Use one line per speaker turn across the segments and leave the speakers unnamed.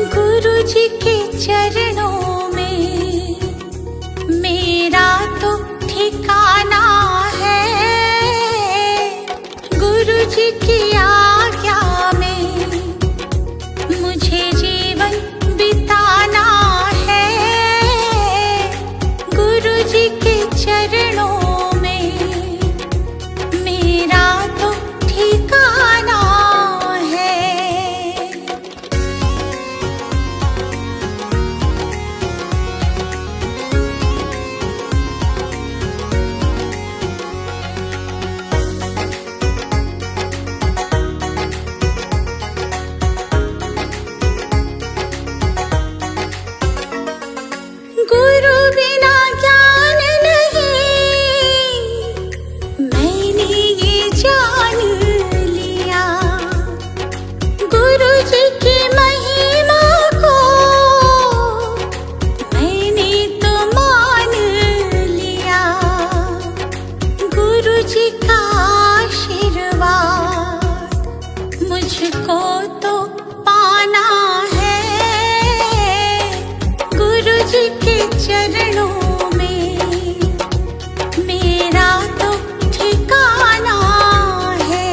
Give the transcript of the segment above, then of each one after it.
गुरु जी के चरणों में मेरा तो ठिकाना है। गुरु जी की आज्ञा में मुझे जीवन बिताना है। गुरु जी के चरणों में मेरा तो ठिकाना है। गुरु बिना ज्ञान नहीं, मैंने ये जान लिया। गुरु जी की महिमा को मैंने तो मान लिया। गुरु जी का आशीर्वाद मुझको तो पाना है। गुरु जी के चरणों में मेरा तो ठिकाना है।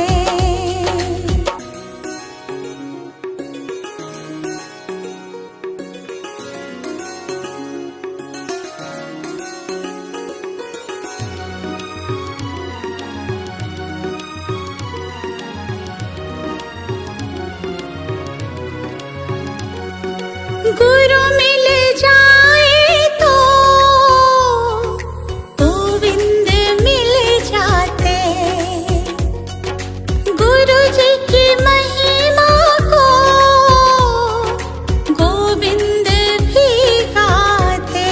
गुरु मिल जाए तो गोविंद मिल जाते। गुरु जी की महिमा को गोविंद भी गाते।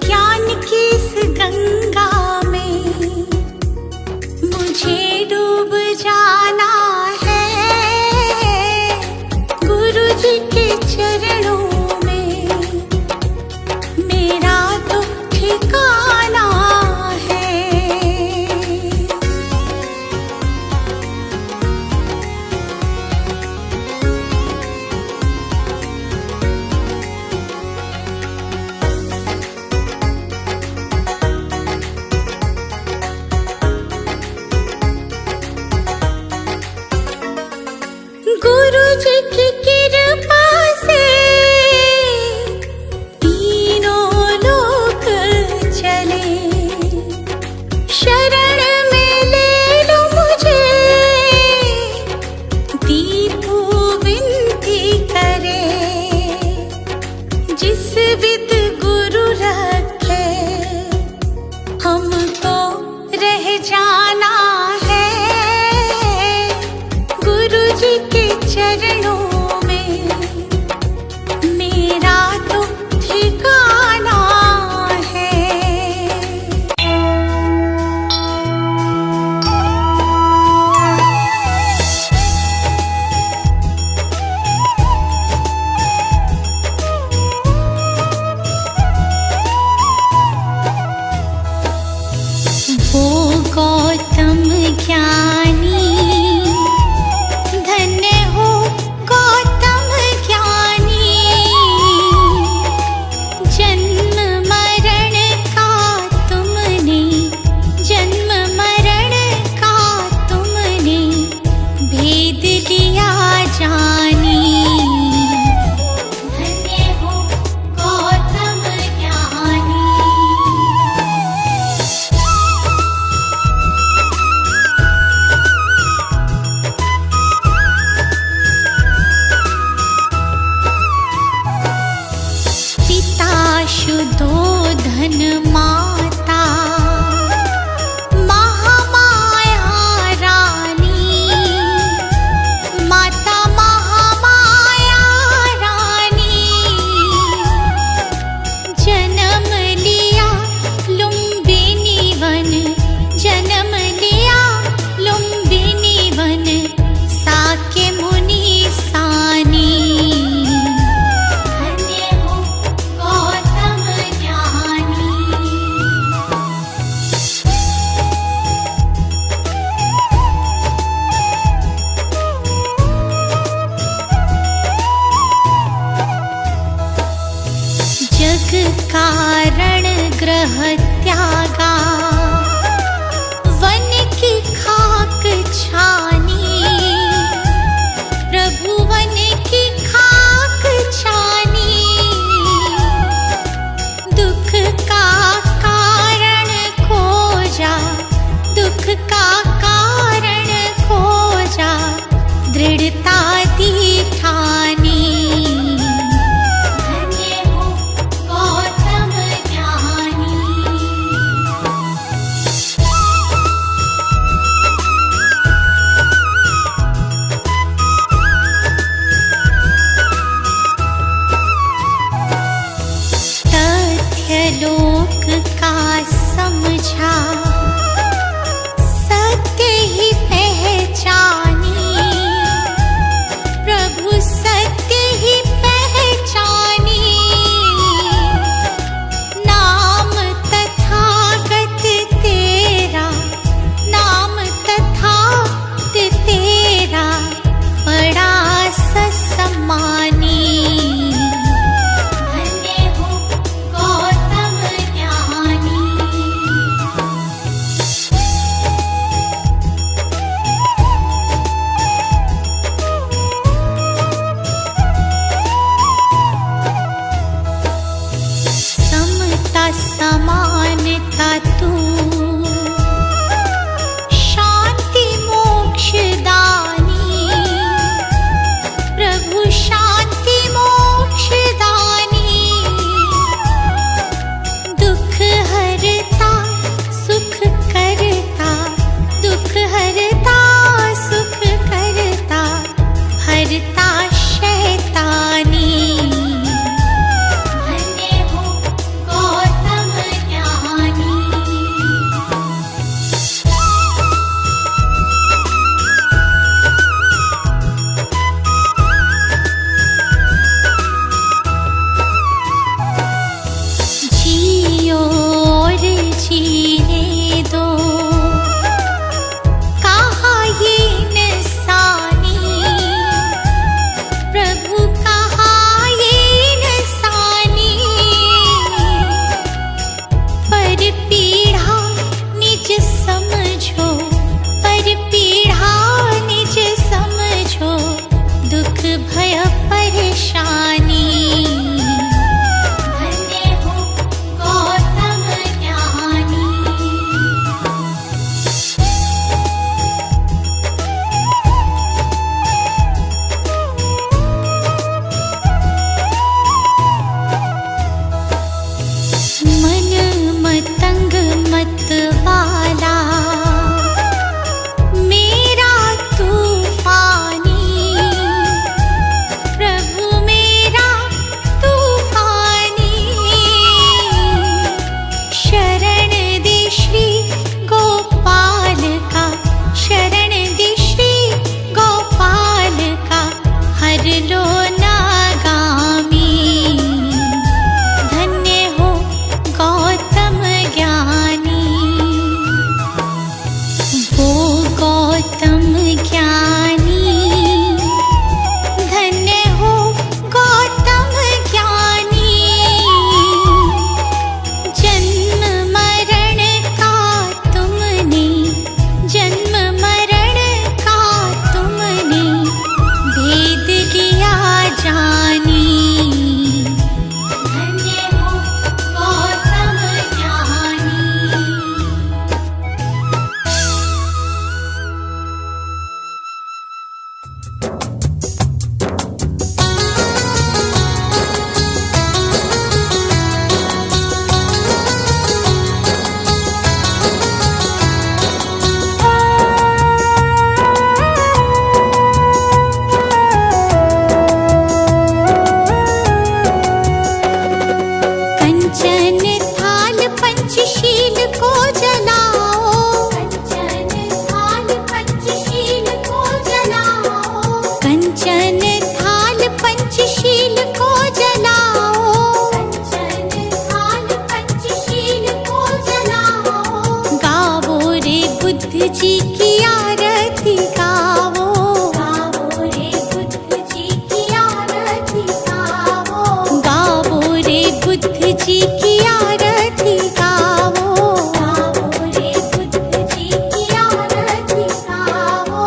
ज्ञान की इस गंगा में मुझे डूब जाना है। गुरु जी के चरणों में मेरा तो ठिकाना है। गुरु जी की कृपा से तीनों लोक चले। शरण में ले लो मुझे, दीपू विनती करे। जिस विद गुरु रखे हमको रह जाना है। गुरु जी के चरणों में मेरा तो ठिकाना है। वो गौतम ज्ञानी, धन्य हो गौतम ज्ञानी। जन्म मरण का तुमने, जन्म मरण का तुमने भेद लिया जानी। धन्य हो गौतम ज्ञानी। शुद्धोधन माता महामाया रानी। माता महामाया रानी। जन्म लिया लुम्बिनी वन, जन्म लिया लुम्बिनी वन। साके मुनि सानी। धन्य हो गौतम ज्ञानी। समझा, सत्य ही पहचानी, प्रभु सत्य ही पहचानी। नाम तथागत तेरा, नाम तथागत तेरा बड़ा ससम्मानी। धन्य हो गौतम ज्ञानी। समता समानता तू, शांति मोक्षदानी, प्रभु शांति मोक्षदानी। दुख हरता सुख करता, दुख हरता सुख करता, हरता शैतानी। धन्य हो गौतम ज्ञानी। जियो और जीने दो, कहा ये इंसानी, प्रभु कहा ये इंसानी। पर पीढ़ा निज समझो, पर पीढ़ा निज समझो, दुख भय परेशानी। धन्य हो गौतम ज्ञानी। मन मतंग मतवाला, मेरा तूफानी, प्रभु मेरा तूफानी। शरण दे श्री गोपाल का, शरण दे श्री गोपाल का, हर लो नागामी। धन्य हो गौतम ज्ञानी। वो गौतम ज्ञानी, धन्य हो गौतम ज्ञानी। जन्म मरण का तुमने, जन्म मरण का तुमने भेद लिया जानी। धन्य हो गौतम ज्ञानी। कंचन थाल पंचशील को जलाओ, कंचन थाल पंचशील को जलाओ, कंचन थाल पंचशील को जलाओ, कंचन थाल पंचशील को जलाओ। गावो रे बुद्ध जी की आरती गावो, गावो रे बुद्ध जी की आरती गावो, गावो रे बुद्ध जी की आरती गावो, गावो रे बुद्ध जी की आरती गावो।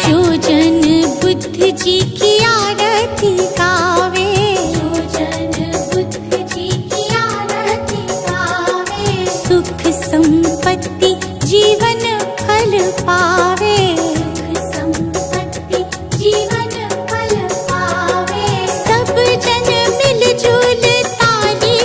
जो जन बुद्ध जी की आरती गावे, जो जन बुद्ध जी की आरती गावे, सुख संपत्ति जीवन फल पावे, सुख संपत्ति जीवन फल पावे। सब जन मिलजुल ताली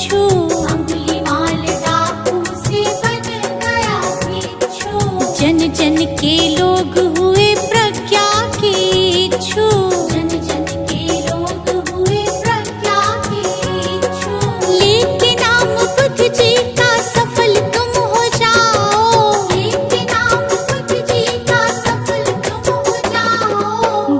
बिच्छू, अंगुलीमाल डाकू से बन गया बिच्छू। जन जन के लोग हुए प्रज्ञा के इच्छु, जन जन के लोग हुए प्रज्ञा के इच्छु। लेके नाम बुद्ध जी का सफल तुम हो जाओ, लेके नाम बुद्ध जी का सफल तुम हो जाओ।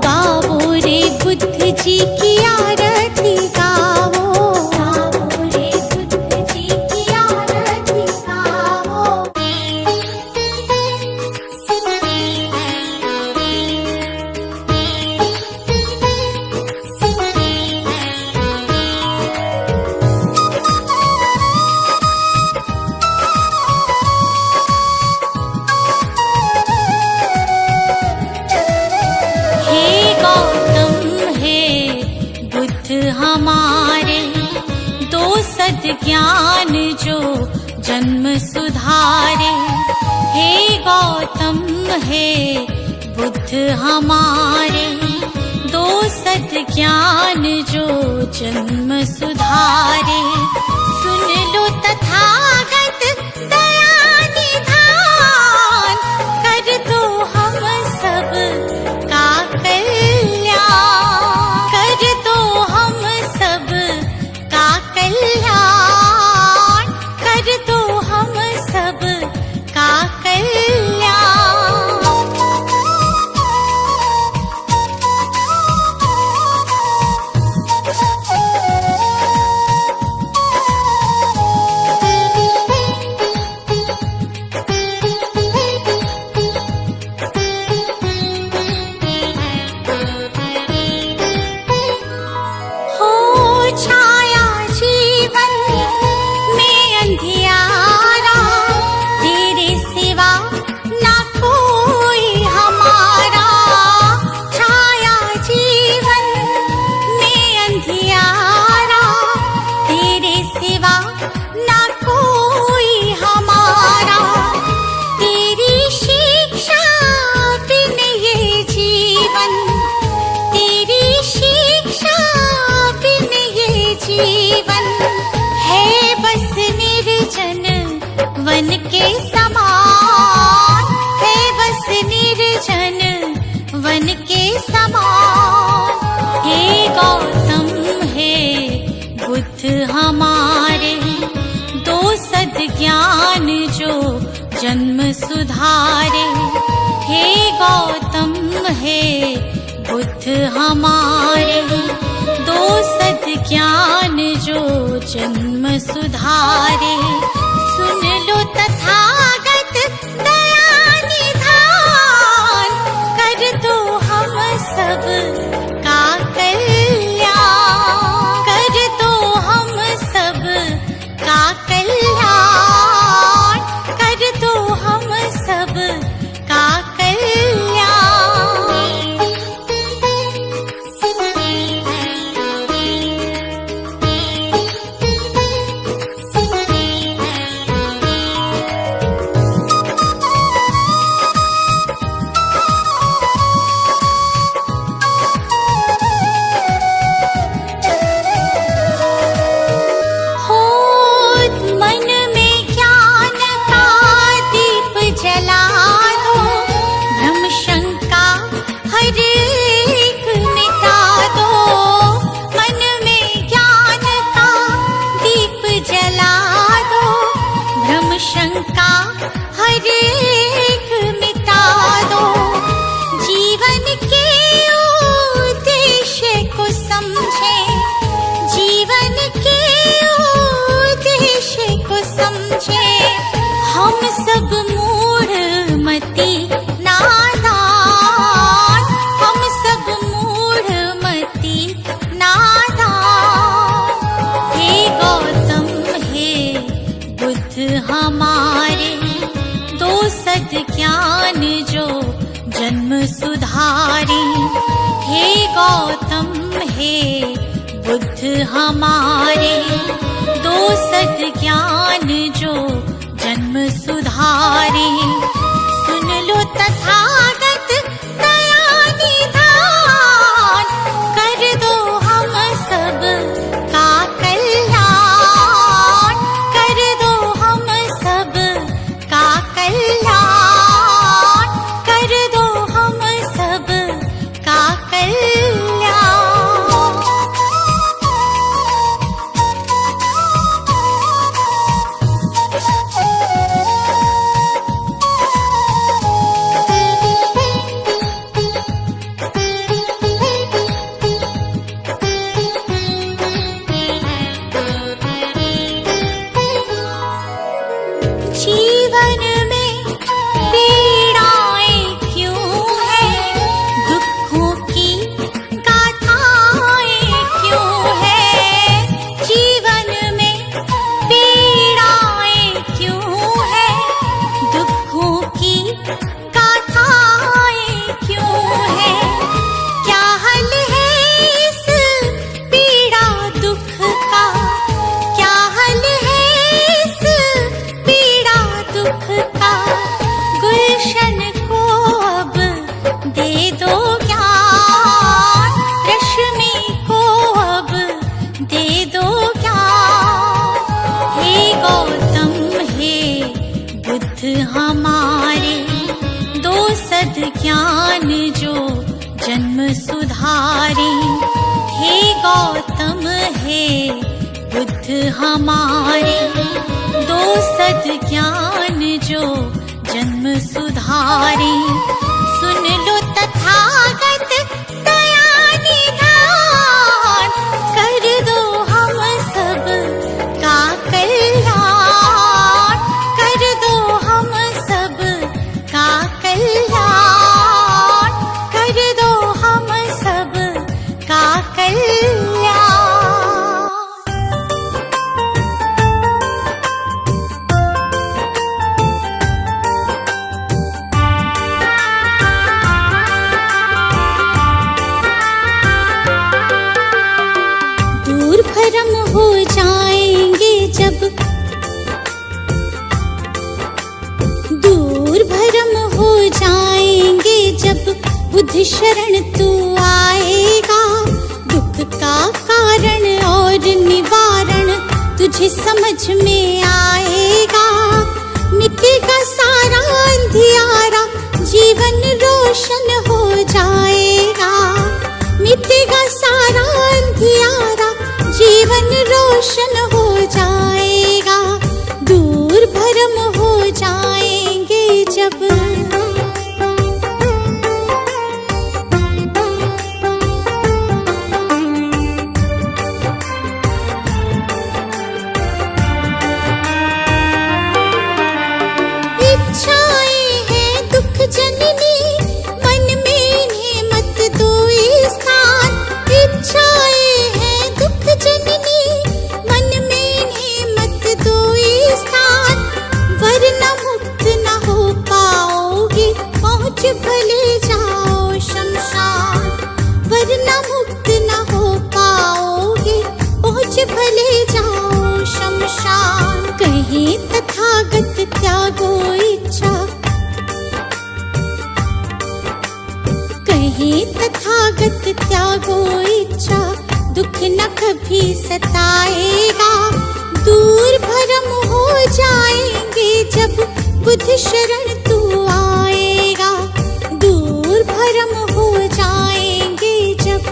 गावो रे बुद्ध जी की आरती गावो, गावो रे बुद्ध जी की आरती गावो। हे गौतम हे बुद्ध हमारे, दो सद्ज्ञान जो जन्म सुधारे। हे गौतम हे बुद्ध हमारे, दो सद्ज्ञान जो जन्म सुधारे। सुन लो तथागत दया निधान, कर दो हम सब का कल्याण, कर दो हम सब का कल्याण, कर दो हम सब का कल्याण। हो छाया जीवन में अंधियारा, तेरे सिवा ना कोई हमारा। छाया जीवन में अंधियारा, तेरे सिवा ना कोई हमारा। तेरी शिक्षा बिन ये जीवन, तेरी शिक्षा बिन ये जीवन है बस निर्जन वन के समान, है बस निर्जन वन के समान। हे गौतम हे बुद्ध हमारे, दो सद्ज्ञान जो जन्म सुधारे। हे गौतम हे बुद्ध हमारे, दो सद्ज्ञान जो जन्म सुधारे। सुन लो तथागत दया निधान, कर दो हम सब का कल्याण, कर दो हम सब का कल्याण, कर दो हम सब का कल्याण। हो मन में ज्ञान का दीप जला दो, भ्रम शंका हर एक मिटा दो। मन में ज्ञान का दीप जला दो, भ्रम शंका हर एक मिटा दो। जीवन के उद्देश्य को समझे, जीवन के उद्देश्य को समझे। हम सब मूढ़ मति नादान, हम सब मूढ़ मति नादान। हे गौतम हे बुद्ध हमारे, दो सद्ज्ञान जो जन्म सुधारे। हे गौतम हे बुद्ध हमारे, दो सद्ज्ञान जो जन्म सुधारे। सुन लो तथागत दया निधान, कर दो हम सब का कल्याण। हमारे, दो सद ज्ञान जो जन्म सुधारे। हे गौतम हे बुद्ध हमारे, दो सद ज्ञान जो जन्म सुधारे। सुन लो तथागत दया निधान, कर दो हम सब का कल्याण, कर दो हम सब का कल्याण, कर दो हम सब का कल्याण। भ्रम हो जाएंगे जब, दूर भ्रम हो जाएंगे जब बुद्ध शरण तू आएगा। दुख का कारण और निवारण तुझे समझ में आएगा। मिटेगा सारा अंधियारा, जीवन रोशन हो जाएगा। मिटेगा सारा अंधियारा, जीवन रोशन हो जाएगा। दूर भ्रम हो जाएंगे जब। इच्छाएं हैं दुख जननी, मन में इन्हें मत दो स्थान। इच्छाएं हैं दुख जननी, मन में इन्हें मत दो स्थान। वरना मुक्त न हो पाओगे, पहुँच भले जाओ शमशान। वरना मुक्त न हो पाओगे, पहुँच भले जाओ शमशान। कहीं तथागत त्यागो इच्छा, कहीं तथागत त्यागो इच्छा। दुख न कभी सताएगा। दूर भ्रम हो जाएंगे जब बुद्ध शरण तू आएगा। दूर भ्रम हो जाएंगे जब।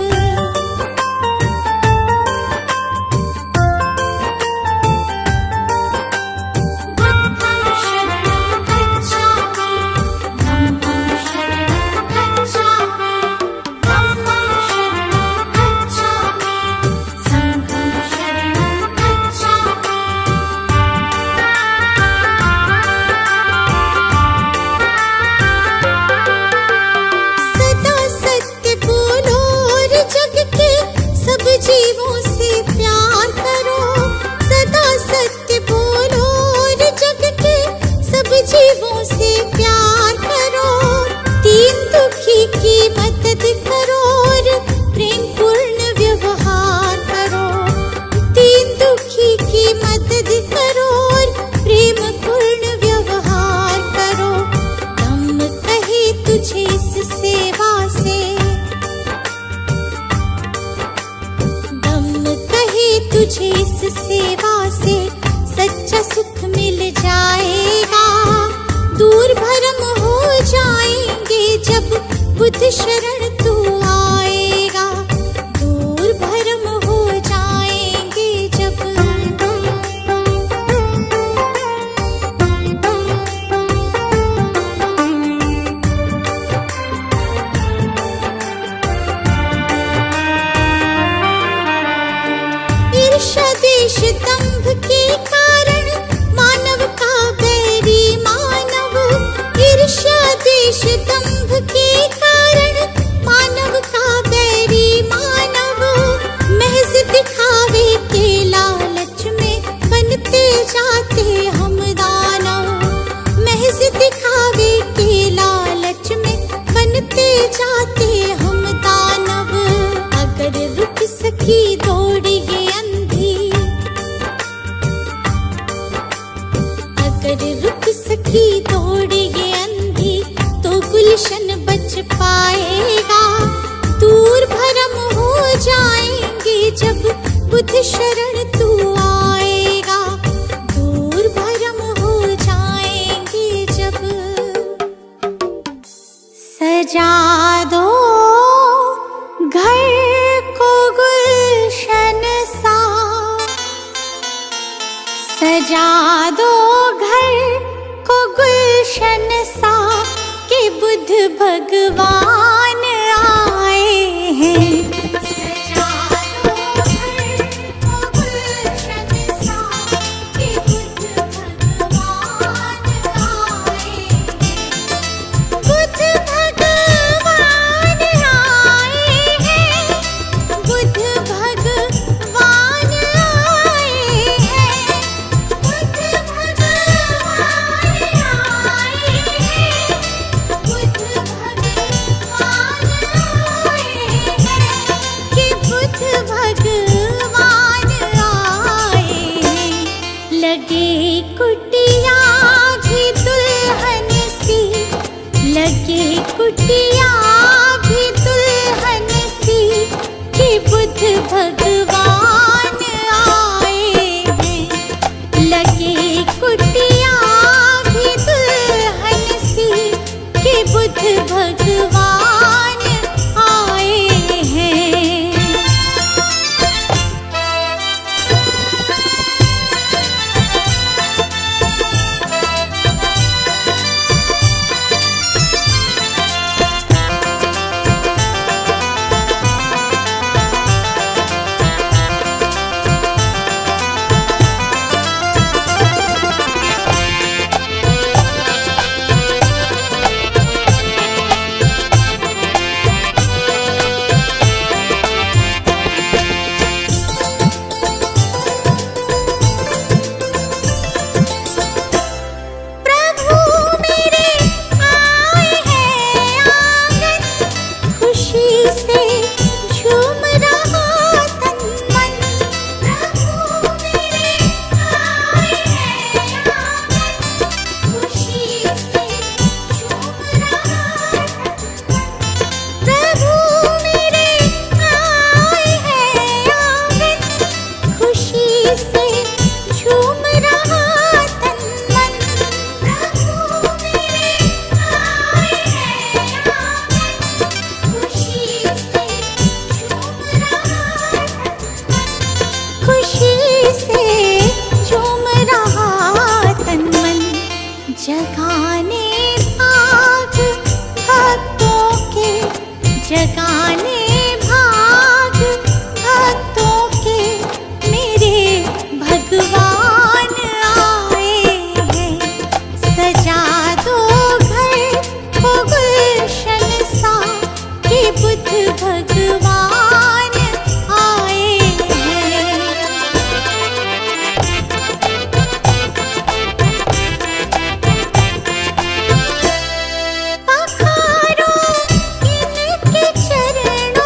बुद्धं शरणं गच्छामि, धम्मं शरणं गच्छामि, धम्मं शरणं गच्छामि, संघं शरणं गच्छामि। सदा सत्य बोलो और जग के सब जीवों से प्यार करो। सदा सत्य बोलो और जग के सब जीवों से प्यार करो। दीन दुखी की मदद करो और प्रेम पूर्ण व्यवहार करो। दीन दुखी की मदद करो और प्रेम पूर्ण व्यवहार करो। धम्म कहे तुझे इस सेवा से, धम्म कहे तुझे इस सेवा से सच्चा सुख मिल जाएगा। दूर भ्रम हो जाएंगे जब बुद्ध शरण तू आएगा। दूर भ्रम हो जाएंगे जब। ईर्ष्या देश दंभ के कारण मानव का बैरी मानव। ईर्ष्या देश दंभ के कारण मानव का बैरी मानव। महज दिखावे के लालच में बनते जाते हम दानव। महज दिखावे के लालच में बनते जाते हम दानव। अगर रुक सकी दौड़ ये अंधी, अगर रुक सकी दौड़ ये अंधी, तो गुलशन बच पाएगा। दूर भ्रम हो जाएंगे जब बुद्ध शरण तू आएगा। दूर भ्रम हो जाएंगे सजा दो घर को गुलशन सा, सजा दो घर को गुलशन सा कि बुद्ध भगवान आए हैं। सजा दो घर को गुलशन सा कि बुद्ध भगवान आए हैं। बुद्ध भगवान आए हैं, बुद्ध भगवान आए हैं, बुद्ध भगवान आए हैं, बुद्ध भगवान आए हैं कि बुद्ध भगवान आए हैं। लगे कुटिया भी दुल्हन सी, लगे कुटिया भी दुल्हन सी कि बुद्ध भगवान आए हैं। लगे कुटिया भी दुल्हन सी कि बुद्ध भगवान आए हैं। प्रभु मेरे आए हैं आंगन, खुशी से झूम रहा तन मन। प्रभु मेरे आए हैं आंगन, खुशी से झूम रहा तन मन। प्रभु मेरे आए हैं आंगन, खुशी से झूम रहा तन मन। प्रभु मेरे आए हैं आंगन, खुशी से झूम रहा तन मन। खुशी से झूम रहा तन मन। जगाने भाग भक्तों के, जगाने भाग भक्तों के मेरे भगवान आए हैं। सजा दो घर को गुलशन सा कि बुद्ध भगवान आए हैं। पखारो इनके चरणों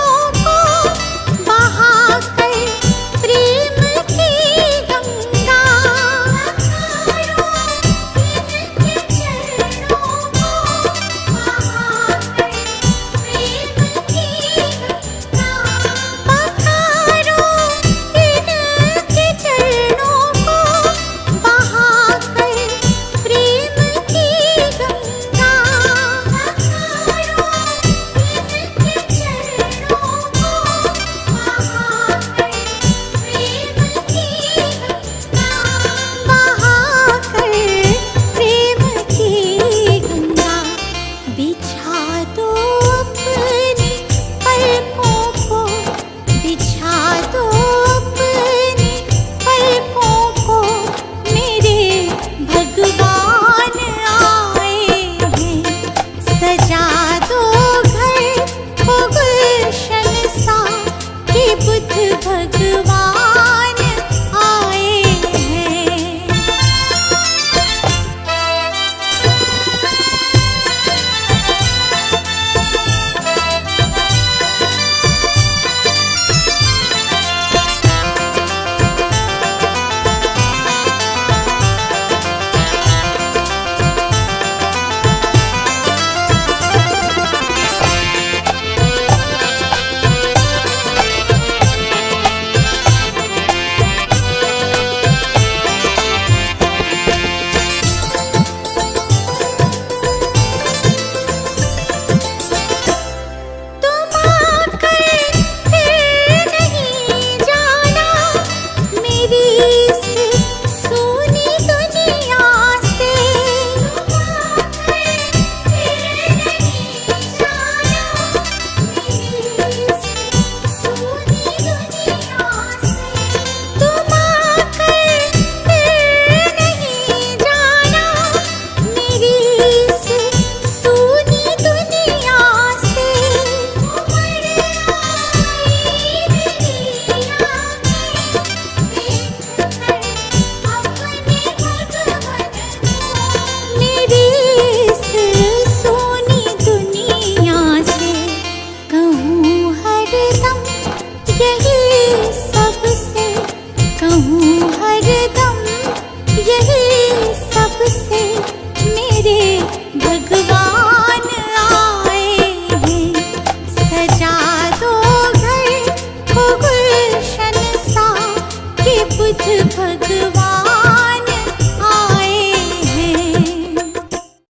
से सोनी दुनिया से उमड़ आई दुनिया में, देख कर अपने भगवन को। मेरी इस सोनी दुनिया से कहूँ हरदम यही सबसे, कहूँ हरदम यही सबसे, मेरे भगवान।